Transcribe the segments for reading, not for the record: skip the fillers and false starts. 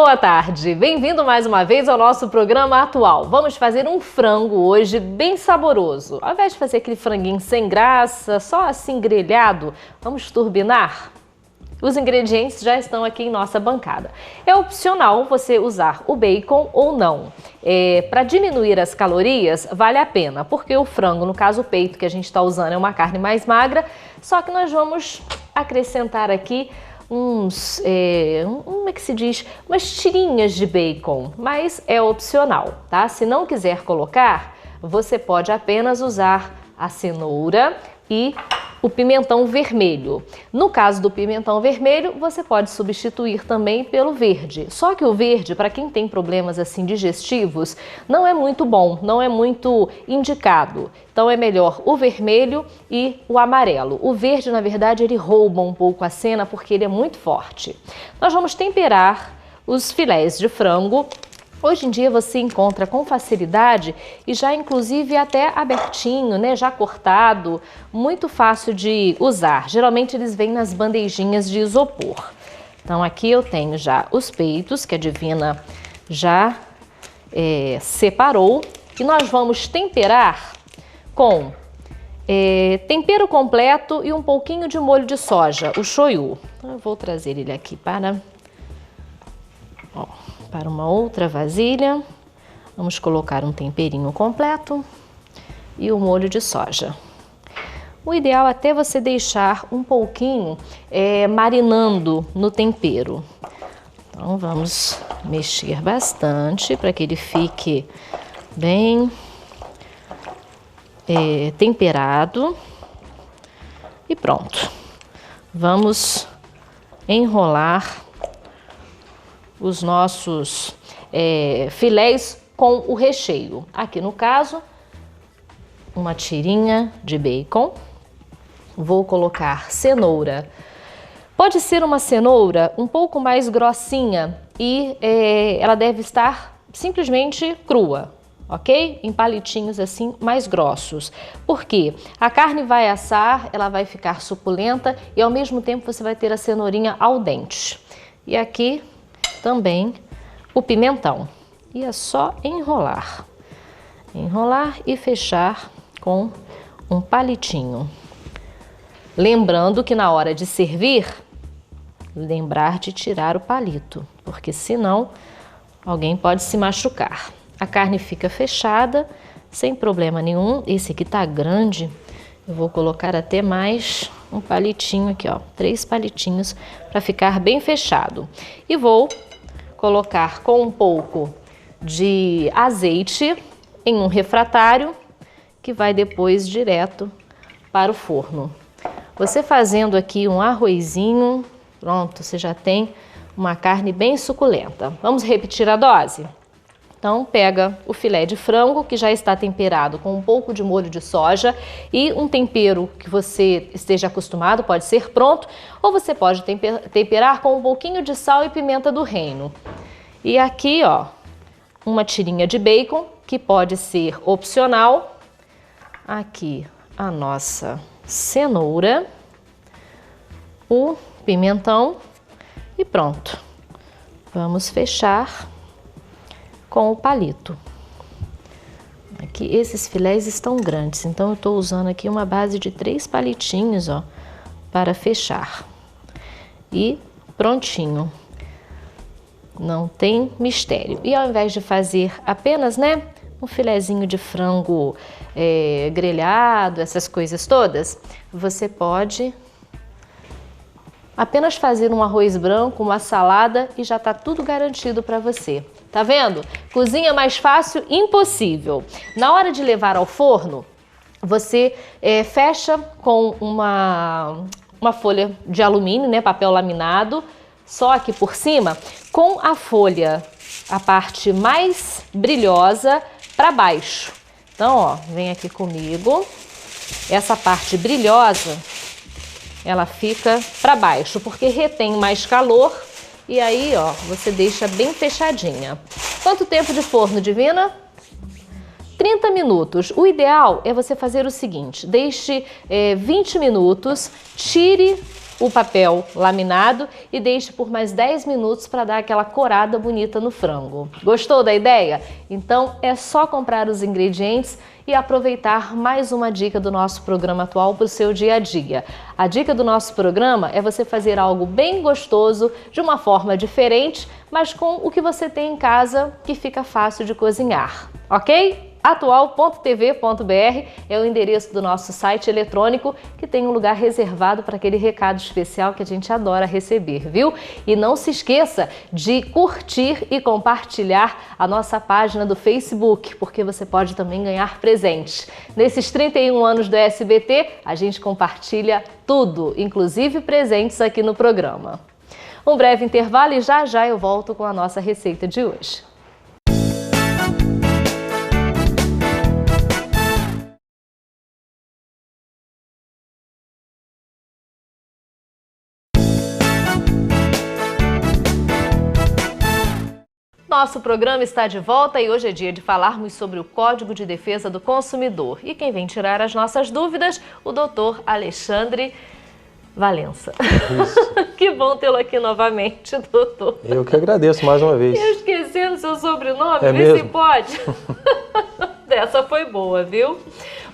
boa tarde! Bem-vindo mais uma vez ao nosso programa atual. Vamos fazer um frango hoje bem saboroso. Ao invés de fazer aquele franguinho sem graça, só assim grelhado, vamos turbinar? Os ingredientes já estão aqui em nossa bancada. É opcional você usar o bacon ou não. Para diminuir as calorias, vale a pena, porque o frango, no caso o peito que a gente está usando, é uma carne mais magra, só que nós vamos acrescentar aqui umas tirinhas de bacon, mas é opcional, tá? Se não quiser colocar, você pode apenas usar a cenoura e o pimentão vermelho. No caso do pimentão vermelho, você pode substituir também pelo verde. Só que o verde, para quem tem problemas assim digestivos, não é muito bom, não é muito indicado. Então é melhor o vermelho e o amarelo. O verde, na verdade, ele rouba um pouco a cena porque ele é muito forte. Nós vamos temperar os filés de frango. Hoje em dia você encontra com facilidade e já inclusive até abertinho, né, já cortado, muito fácil de usar. Geralmente eles vêm nas bandejinhas de isopor. Então aqui eu tenho já os peitos que a Divina já separou e nós vamos temperar com tempero completo e um pouquinho de molho de soja, o shoyu. Eu vou trazer ele aqui para uma outra vasilha. Vamos colocar um temperinho completo e o molho de soja. O ideal é até você deixar um pouquinho marinando no tempero. Então vamos mexer bastante para que ele fique bem temperado. E pronto. Vamos enrolar os nossos filés com o recheio. Aqui no caso, uma tirinha de bacon. Vou colocar cenoura. Pode ser uma cenoura um pouco mais grossinha e ela deve estar simplesmente crua, ok? Em palitinhos assim mais grossos. Por quê? A carne vai assar, ela vai ficar suculenta e ao mesmo tempo você vai ter a cenourinha al dente. E aqui também o pimentão. E é só enrolar. Enrolar e fechar com um palitinho. Lembrando que na hora de servir, lembrar de tirar o palito, porque senão alguém pode se machucar. A carne fica fechada, sem problema nenhum. Esse aqui tá grande, eu vou colocar até mais um palitinho aqui, ó, 3 palitinhos para ficar bem fechado. E vou colocar com um pouco de azeite em um refratário que vai depois direto para o forno. Você fazendo aqui um arrozinho, pronto, você já tem uma carne bem suculenta. Vamos repetir a dose? Então pega o filé de frango que já está temperado com um pouco de molho de soja e um tempero que você esteja acostumado, pode ser pronto, ou você pode temperar com um pouquinho de sal e pimenta do reino. E aqui, ó, uma tirinha de bacon que pode ser opcional. Aqui a nossa cenoura, o pimentão e pronto. Vamos fechar com o palito. Aqui esses filés estão grandes, então eu estou usando aqui uma base de 3 palitinhos, ó, para fechar. E prontinho. Não tem mistério. E ao invés de fazer apenas, né, um filezinho de frango grelhado, essas coisas todas, você pode apenas fazer um arroz branco, uma salada e já está tudo garantido para você. Tá vendo? Cozinha mais fácil, impossível. Na hora de levar ao forno, você fecha com uma folha de alumínio, né, papel laminado, só aqui por cima, com a folha, a parte mais brilhosa para baixo. Então, ó, vem aqui comigo. Essa parte brilhosa, ela fica para baixo, porque retém mais calor e aí, ó, você deixa bem fechadinha. Quanto tempo de forno, Divina? 30 minutos. O ideal é você fazer o seguinte, deixe 20 minutos, tire o papel laminado e deixe por mais 10 minutos para dar aquela corada bonita no frango. Gostou da ideia? Então é só comprar os ingredientes e aproveitar mais uma dica do nosso programa atual para o seu dia a dia. A dica do nosso programa é você fazer algo bem gostoso, de uma forma diferente, mas com o que você tem em casa que fica fácil de cozinhar, ok? Atual.tv.br é o endereço do nosso site eletrônico, que tem um lugar reservado para aquele recado especial que a gente adora receber, viu? E não se esqueça de curtir e compartilhar a nossa página do Facebook, porque você pode também ganhar presentes. Nesses 31 anos do SBT, a gente compartilha tudo, inclusive presentes aqui no programa. Um breve intervalo e já já eu volto com a nossa receita de hoje. Nosso programa está de volta e hoje é dia de falarmos sobre o Código de Defesa do Consumidor. E quem vem tirar as nossas dúvidas, o doutor Alexandre Valença. Que bom tê-lo aqui novamente, doutor. Eu que agradeço mais uma vez. Eu esqueci o seu sobrenome, é vê mesmo? se pode. Essa foi boa, viu?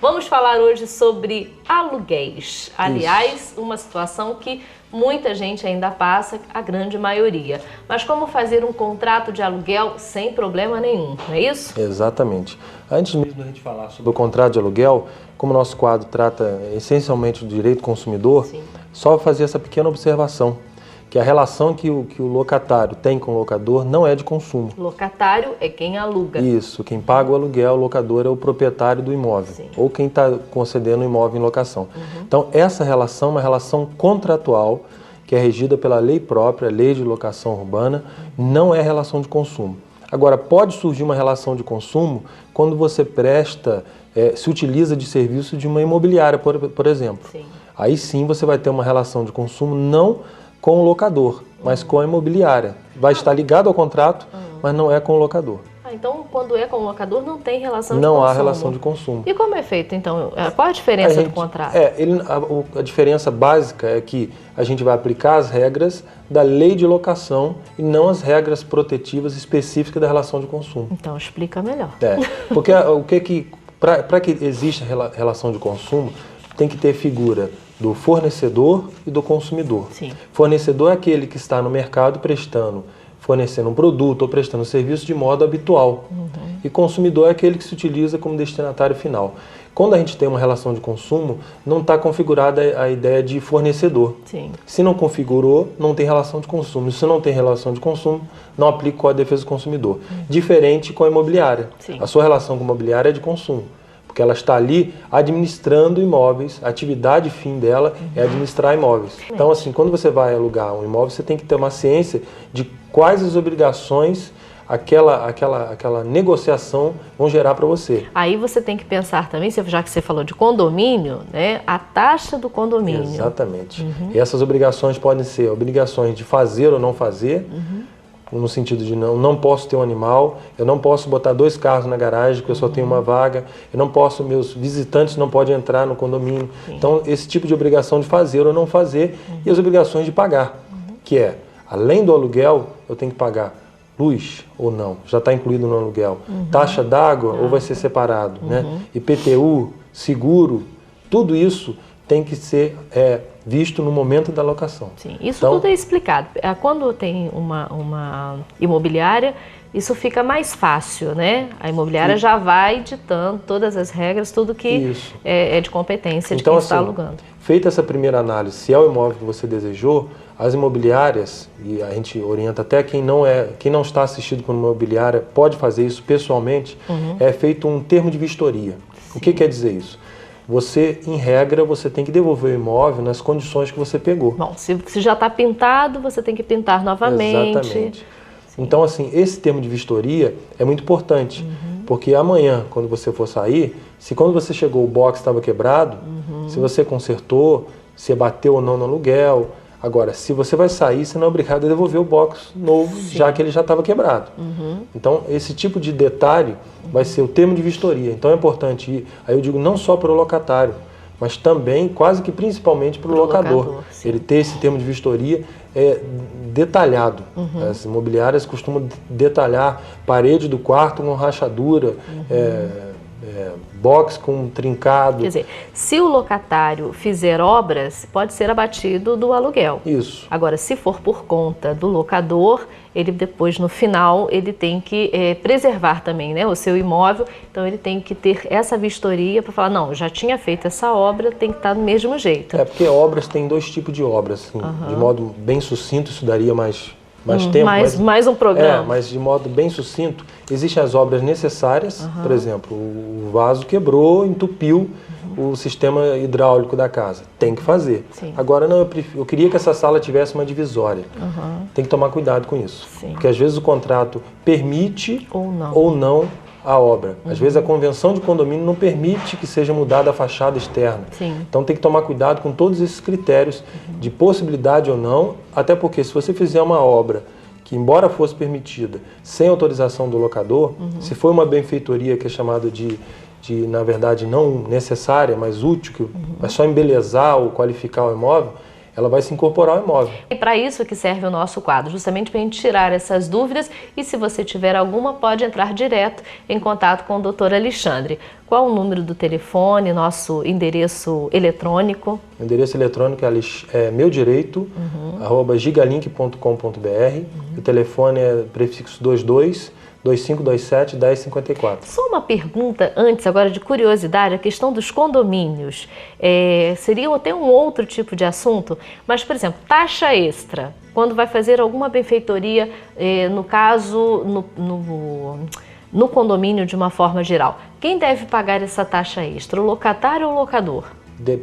Vamos falar hoje sobre aluguéis. Aliás, uma situação que muita gente ainda passa, a grande maioria. Mas como fazer um contrato de aluguel sem problema nenhum, não é isso? Exatamente. Antes mesmo da gente falar sobre o contrato de aluguel, como o nosso quadro trata essencialmente do direito do consumidor, Sim. Só fazer essa pequena observação, que a relação que o locatário tem com o locador não é de consumo. Locatário é quem aluga. Isso, quem paga o aluguel, o locador é o proprietário do imóvel, Sim. ou quem está concedendo o imóvel em locação. Então, essa relação é uma relação contratual, que é regida pela lei própria, lei de locação urbana, não é relação de consumo. Agora, pode surgir uma relação de consumo quando você se utiliza de serviço de uma imobiliária, por exemplo. Sim. Aí sim você vai ter uma relação de consumo não com o locador, mas com a imobiliária. Vai estar ligado ao contrato, mas não é com o locador. Então, quando é com o locador, não tem relação de consumo. Não há relação de consumo. E como é feito, então? Qual a diferença do contrato? A diferença básica é que a gente vai aplicar as regras da lei de locação e não as regras protetivas específicas da relação de consumo. Então, explica melhor. Porque para que exista relação de consumo, tem que ter figura do fornecedor e do consumidor. Sim. Fornecedor é aquele que está no mercado fornecendo um produto ou prestando serviço de modo habitual. E consumidor é aquele que se utiliza como destinatário final. Quando a gente tem uma relação de consumo, não está configurada a ideia de fornecedor. Sim. Se não configurou, não tem relação de consumo. Se não tem relação de consumo, não aplica o Código de Defesa do Consumidor. Diferente com a imobiliária. Sim. A sua relação com a imobiliária é de consumo. Porque ela está ali administrando imóveis, a atividade fim dela é administrar imóveis. Então, assim, quando você vai alugar um imóvel, você tem que ter uma ciência de quais as obrigações aquela negociação vão gerar para você. Aí você tem que pensar também, já que você falou de condomínio, né, a taxa do condomínio. Exatamente. E essas obrigações podem ser obrigações de fazer ou não fazer, no sentido de não posso ter um animal, eu não posso botar 2 carros na garagem porque eu só tenho uma vaga, meus visitantes não podem entrar no condomínio. Sim. Então, esse tipo de obrigação de fazer ou não fazer e as obrigações de pagar, que é, além do aluguel, eu tenho que pagar luz ou não, já está incluído no aluguel, taxa d'água ou vai ser separado, né? IPTU, seguro, tudo isso tem que ser visto no momento da locação. Sim, isso então, tudo é explicado. Quando tem uma imobiliária, isso fica mais fácil, né? A imobiliária já vai ditando todas as regras, tudo que é de competência de quem está alugando. Feita essa primeira análise, se é o imóvel que você desejou, as imobiliárias, e a gente orienta até quem não está assistido por uma imobiliária, pode fazer isso pessoalmente, é feito um termo de vistoria. Sim. O que quer dizer isso? Você, em regra, você tem que devolver o imóvel nas condições que você pegou. Bom, se já está pintado, você tem que pintar novamente. Exatamente. Sim. Então, assim, esse termo de vistoria é muito importante, porque amanhã, quando você for sair, se quando você chegou o box estava quebrado, se você consertou, se bateu ou não no aluguel. Agora, se você vai sair, você não é obrigado a devolver o box novo, já que ele já estava quebrado. Então, esse tipo de detalhe vai ser o termo de vistoria. Então, é importante ir, aí eu digo não só para o locatário, mas também, quase que principalmente para o locador. Ele ter esse termo de vistoria detalhado. As imobiliárias costumam detalhar parede do quarto com rachadura, box com trincado. Quer dizer, se o locatário fizer obras, pode ser abatido do aluguel. Isso. Agora, se for por conta do locador, ele depois, no final, ele tem que preservar também, né, o seu imóvel. Então, ele tem que ter essa vistoria para falar, não, já tinha feito essa obra, tem que estar do mesmo jeito. Porque obras, tem dois tipos de obras. Assim, de modo bem sucinto, isso daria mais tempo. Mais um programa. Mas de modo bem sucinto, existem as obras necessárias. Por exemplo, o vaso quebrou, entupiu o sistema hidráulico da casa. Tem que fazer. Sim. Agora, não, eu queria que essa sala tivesse uma divisória. Tem que tomar cuidado com isso. Sim. Porque às vezes o contrato permite ou não a obra. Às vezes a convenção de condomínio não permite que seja mudada a fachada externa. Sim. Então tem que tomar cuidado com todos esses critérios de possibilidade ou não, até porque se você fizer uma obra que, embora fosse permitida, sem autorização do locador, se for uma benfeitoria que é chamada de na verdade, não necessária, mas útil, que vai só embelezar ou qualificar o imóvel, ela vai se incorporar ao imóvel. E para isso que serve o nosso quadro, justamente para a gente tirar essas dúvidas, e se você tiver alguma, pode entrar direto em contato com o Dr. Alexandre. Qual o número do telefone, nosso endereço eletrônico? O endereço eletrônico é meudireito, @gigalink.com.br. O telefone é prefixo 22-2527-1054. Só uma pergunta antes, agora de curiosidade, a questão dos condomínios. Seria até um outro tipo de assunto, mas, por exemplo, taxa extra, quando vai fazer alguma benfeitoria, no caso, no condomínio de uma forma geral. Quem deve pagar essa taxa extra, o locatário ou o locador?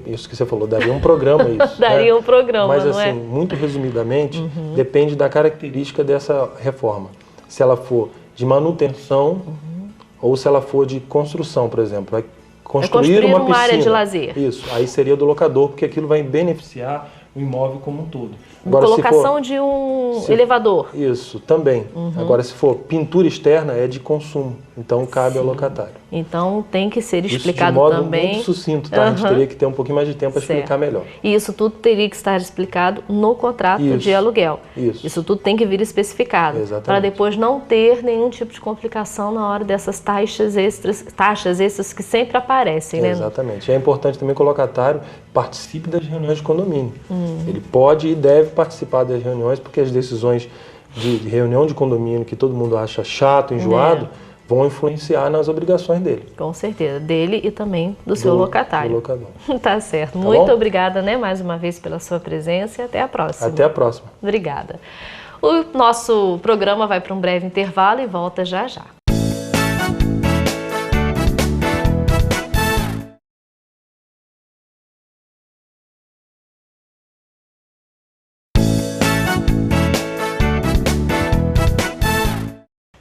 Isso que você falou, daria um programa isso. Daria um programa, mas, não assim, muito resumidamente, depende da característica dessa reforma. Se ela for de manutenção ou se ela for de construção, por exemplo. Vai construir uma piscina, área de lazer. Isso, aí seria do locador, porque aquilo vai beneficiar o imóvel como um todo. Agora, colocação de um elevador. Isso, também. Agora, se for pintura externa, é de consumo. Então, cabe ao locatário. Então, tem que ser explicado isso de modo também. Muito sucinto, tá? A gente teria que ter um pouquinho mais de tempo para explicar melhor. E isso tudo teria que estar explicado no contrato de aluguel. Isso tudo tem que vir especificado. Para depois não ter nenhum tipo de complicação na hora dessas taxas extras que sempre aparecem, né? Exatamente. É importante também que o locatário participe das reuniões de condomínio. Ele pode e deve participar das reuniões, porque as decisões de reunião de condomínio que todo mundo acha chato, enjoado, vão influenciar nas obrigações dele. Com certeza, dele e também do seu locatário. Do locador. Tá certo. Muito obrigada, né, mais uma vez pela sua presença e até a próxima. Até a próxima. Obrigada. O nosso programa vai para um breve intervalo e volta já já.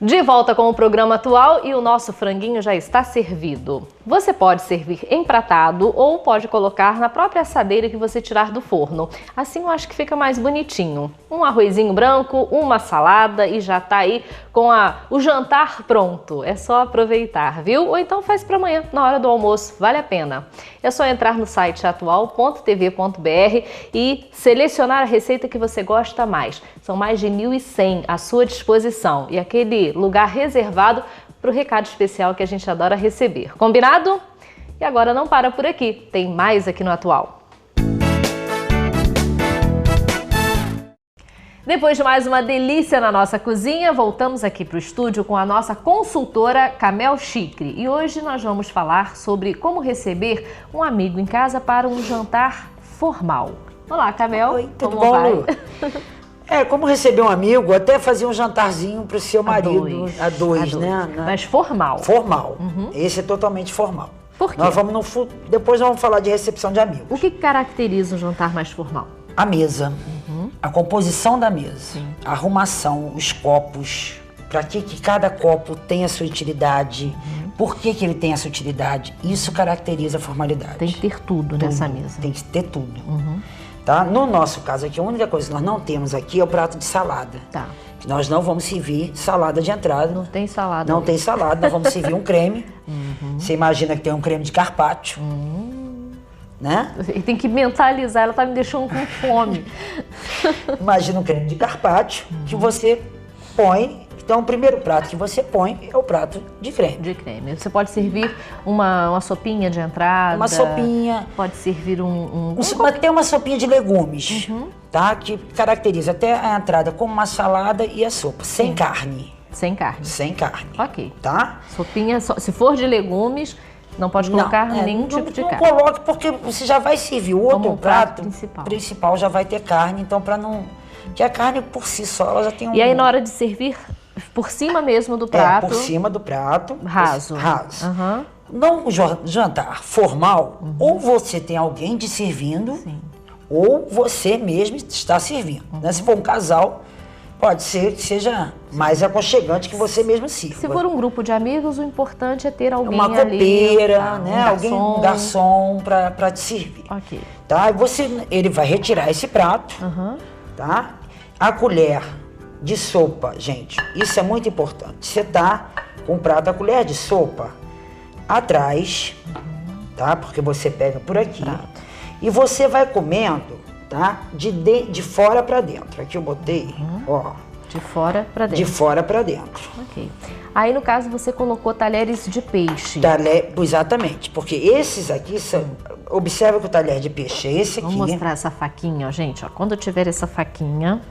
De volta com o programa atual e o nosso franguinho já está servido. Você pode servir empratado ou pode colocar na própria assadeira que você tirar do forno. Assim eu acho que fica mais bonitinho. Um arrozinho branco, uma salada e já tá aí com o jantar pronto. É só aproveitar, viu? Ou então faz para amanhã, na hora do almoço, vale a pena. É só entrar no site atual.tv.br e selecionar a receita que você gosta mais. São mais de 1.100 à sua disposição e aquele lugar reservado para o recado especial que a gente adora receber. Combinado? E agora não para por aqui, tem mais aqui no Atual. Depois de mais uma delícia na nossa cozinha, voltamos aqui para o estúdio com a nossa consultora Camel Chicre. E hoje nós vamos falar sobre como receber um amigo em casa para um jantar formal. Olá, Camel. Oi, tudo bom, Lu? Como receber um amigo, até fazer um jantarzinho para o seu marido, a dois, né? Mas formal. Formal. Esse é totalmente formal. Por quê? Depois nós vamos falar de recepção de amigos. O que caracteriza um jantar mais formal? A mesa, a composição da mesa, a arrumação, os copos, para que cada copo tem a sua utilidade, por que ele tem essa utilidade, isso caracteriza a formalidade. Tem que ter tudo nessa mesa. Tem que ter tudo. Tá? No nosso caso aqui, a única coisa que nós não temos aqui é o prato de salada. Tá. Nós não vamos servir salada de entrada. Não tem salada. Não tem salada, nós vamos servir um creme. Você imagina que tem um creme de carpaccio. né? Tem que mentalizar, ela tá me deixando com fome. Imagina um creme de carpaccio que você põe. Então, o primeiro prato que você põe é o prato de creme. De creme. Você pode servir uma sopinha de entrada. Uma sopinha. Pode servir Até uma sopinha de legumes, tá? Que caracteriza até a entrada como uma salada e a sopa, sem carne. Sem carne. Sem carne. Ok. Tá? Sopinha, se for de legumes, não pode colocar nenhum tipo de carne. Não coloque porque você já vai servir o outro Como prato principal já vai ter carne, então para não... Que a carne por si só, ela já tem um... E aí na hora de servir, por cima mesmo do prato... por cima do prato. Raso. Raso. Uhum. Num jantar formal, ou você tem alguém te servindo, ou você mesmo está servindo. Né? Se for um casal, pode ser que seja mais aconchegante que você mesmo sirva. Se for um grupo de amigos, o importante é ter alguém uma copeira, ali, né? Um garçom para te servir. Ok. Tá? E ele vai retirar esse prato, tá? A colher de sopa, gente, isso é muito importante. Você tá com o prato, a colher de sopa atrás, tá? Porque você pega por aqui e você vai comendo, tá? De fora para dentro. Aqui eu botei, ó. De fora para dentro. De fora para dentro. Ok. Aí, no caso, você colocou talheres de peixe. Exatamente, porque esses aqui são... Observa que o talher de peixe é esse aqui. Vamos mostrar essa faquinha, ó, gente. Ó, quando eu tiver essa faquinha,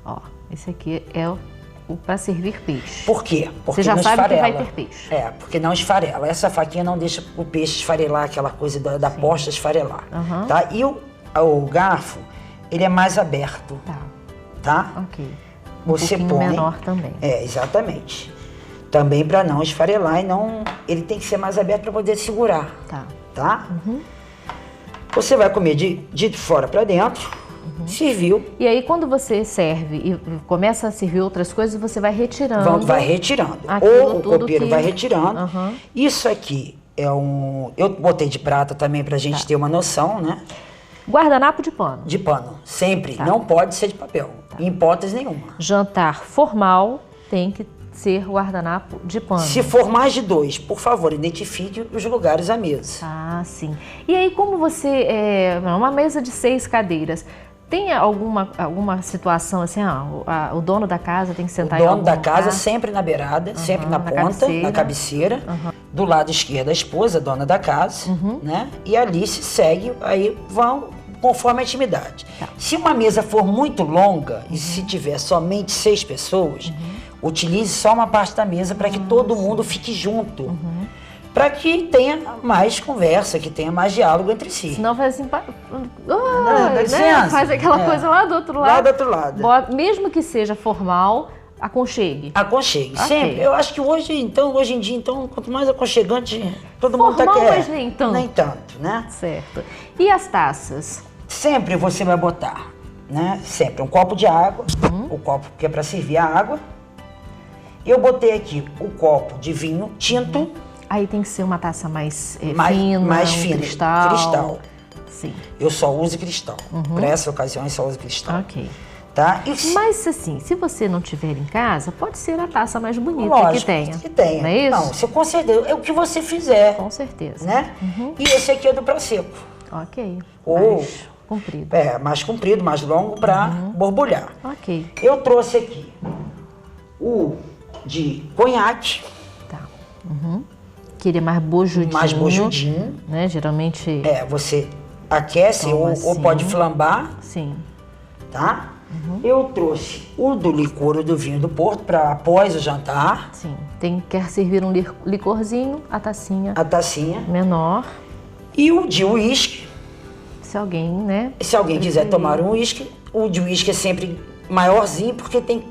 ó, esse aqui é o para servir peixe. Por quê? Porque você já não sabe esfarela. que vai ter peixe. Porque não esfarela. Essa faquinha não deixa o peixe esfarelar, aquela coisa da posta esfarelar. Tá? E o garfo, ele é mais aberto. Tá? Ok. Você põe menor também. Exatamente. Também para não esfarelar e não... Ele tem que ser mais aberto para poder segurar. Tá? Você vai comer de fora para dentro. Serviu. E aí, quando você serve e começa a servir outras coisas, você vai retirando. Vai retirando. Ou o copeiro vai retirando. Isso aqui é um... Eu botei de prata também pra gente ter uma noção, né? Guardanapo de pano. De pano, sempre. Não pode ser de papel, em hipótese nenhuma. Jantar formal tem que ser guardanapo de pano. Se for mais de 2, por favor, identifique os lugares à mesa. Ah, sim. E aí, como você... uma mesa de 6 cadeiras... Tem alguma situação assim, o dono da casa tem que sentar em algum lugar? O dono da casa sempre na beirada, sempre na ponta, na cabeceira. Do lado esquerdo a esposa, dona da casa, né? E ali se segue, aí vão conforme a intimidade. Se uma mesa for muito longa e se tiver somente 6 pessoas, utilize só uma parte da mesa para que todo mundo fique junto. Para que tenha mais conversa, que tenha mais diálogo entre si. Senão faz assim... né? Faz aquela coisa lá do outro lado. Lá do outro lado. Mesmo que seja formal, aconchegue. Aconchegue, sempre. Eu acho que hoje em dia, quanto mais aconchegante, todo mundo formal, querendo. Mas nem tanto. Nem tanto, né? Certo. E as taças? Sempre você vai botar, né? Sempre um copo de água, o copo que é para servir a água. Eu botei aqui o copo de vinho tinto. Aí tem que ser uma taça mais fina, mais fina, cristal. Sim. Eu só uso cristal. Para essa ocasião, eu só uso cristal. Ok. Tá? Mas assim, se você não tiver em casa, pode ser a taça mais bonita. Lógico, que tenha. Que tenha. Não é isso? Não, se com certeza. É o que você fizer. Com certeza. Né? E esse aqui é do Prosecco. Ok. Ou mais comprido. Mais comprido, mais longo para borbulhar. Ok. Eu trouxe aqui o de conhaque. Tá. Que ele é mais bojudinho. Mais bojudinho. Né? Geralmente... você aquece ou pode flambar. Sim. Tá? Eu trouxe o do licor, o do vinho do Porto, para após o jantar. Sim. Quer servir um licorzinho, a tacinha. A tacinha. Menor. E o de uísque. Se alguém, né? Se alguém quiser tomar um uísque, o de uísque é sempre maiorzinho, porque tem que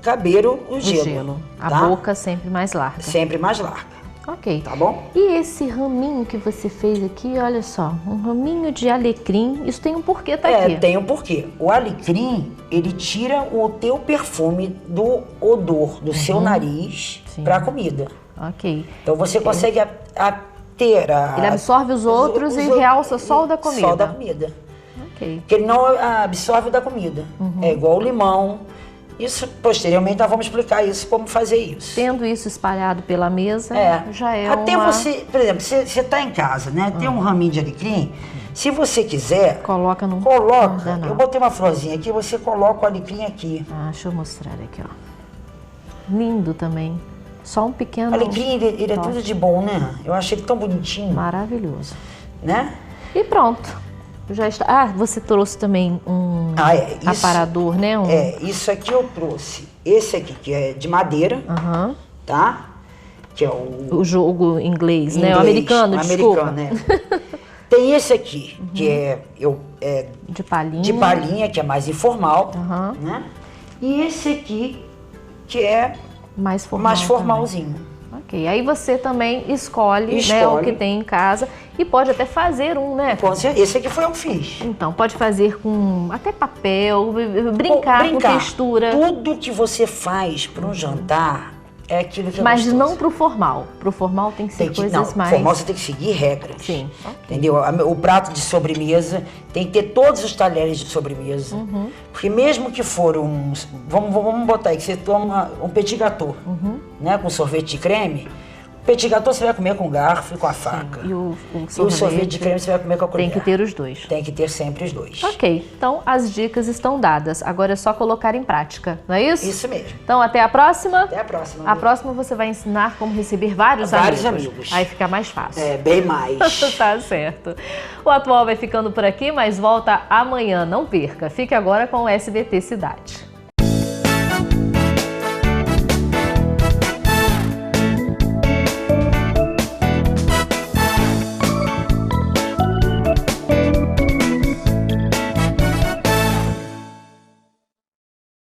caber o gelo. A boca sempre mais larga. Sempre mais larga. Ok. Tá bom? E esse raminho que você fez aqui, olha só, um raminho de alecrim, isso tem um porquê aqui. Tem um porquê. O alecrim, ele tira o teu perfume do odor do seu nariz para a comida. Ok. Então você consegue ter ele absorve os outros e realça só o da comida. Só o da comida. Ok. Porque ele não absorve o da comida. É igual o limão, Isso, posteriormente, nós vamos explicar isso, como fazer isso. Tendo isso espalhado pela mesa, já é Até uma... você, por exemplo, você está em casa, né? Tem um raminho de alecrim. Se você quiser, Coloca no coloca. guardanapo. Eu botei uma florzinha aqui, você coloca o alecrim aqui. Deixa eu mostrar aqui, ó. Lindo também. Só um pequeno... O alecrim, ele é tudo de bom, né? Eu achei ele tão bonitinho. Maravilhoso. Né? E pronto. Já está. Você trouxe também um aparador, né? Isso aqui eu trouxe. Esse aqui, que é de madeira, tá? Que é o jogo inglês, né? O americano, desculpa. Americano, né? Tem esse aqui, que é de palhinha. De palhinha, que é mais informal, né? E esse aqui, que é mais formalzinho. Também. Ok, aí você também escolhe, né, o que tem em casa e pode até fazer um, né? Esse aqui foi eu que fiz. Então, pode fazer com até papel, brincar com textura. Tudo que você faz para um jantar é aquilo que é Mas gostoso. não pro formal. Pro formal tem que ser coisas mais... formal você tem que seguir regras. Sim. Entendeu? O prato de sobremesa tem que ter todos os talheres de sobremesa. Porque mesmo que for vamos botar aí que você toma um petit gâteau, né? Com sorvete de creme. Petit gâteau você vai comer com garfo e com a faca. E o sorvete de creme você vai comer com a colher. Tem que ter os dois. Tem que ter sempre os dois. Ok, então as dicas estão dadas. Agora é só colocar em prática, não é isso? Isso mesmo. Então até a próxima. Até a próxima. A próxima você vai ensinar como receber vários amigos. Aí fica mais fácil. Bem mais. Tá certo. O Atual vai ficando por aqui, mas volta amanhã. Não perca. Fique agora com o SBT Cidade.